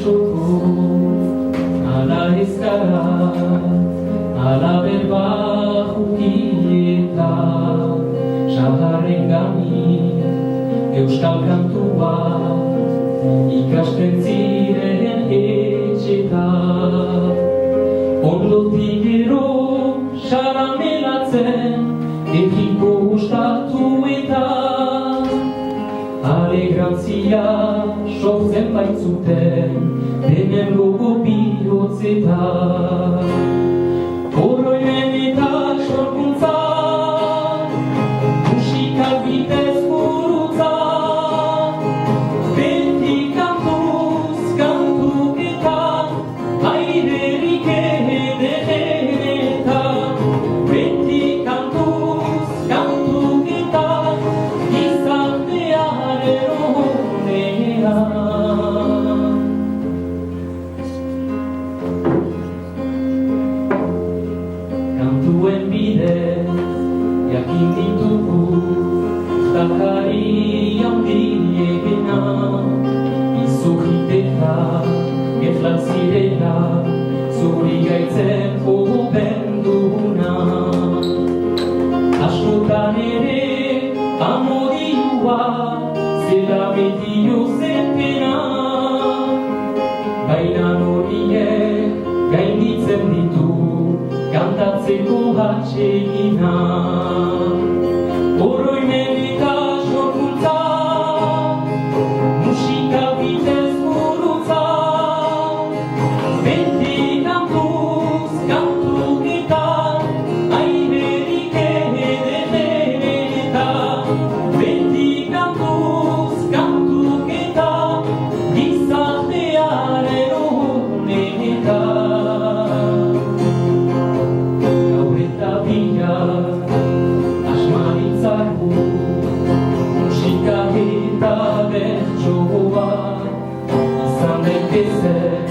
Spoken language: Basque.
soko, ala ezkara, ala berba jukieta, saharren gani, euskal kantua, ikasten ziren etxeta. Ondotik gero, saramelatzen, egiko ustatuetan, alegrantzia sortzen baitzuten, denen logo bihotzetan. Oroimen eta sorkuntza, musika bidez gurutza, beti kantuz, kantuketan, airerik ederenetan, beti kantuz, kantuketan, gizartearen onean. Kantuen bidez, jakin ditugu, dakari handiegena, izugiteta, geflak zirela, zuri gaitzen hobenduna. Askotan ere, amodioa, zela betio zenpena, baina horiek gainditzen ditu, kantatzeko atsegina. Oroimen eta sorkuntza, musika bidez gurutza, beti kantuz, kantuketan, airerik ederenetan, beti kantuz, kantuketan, gizartearen onenetan. Gaur eta bihar, asmaritzaku, musika eta bertsoa, izan daitezen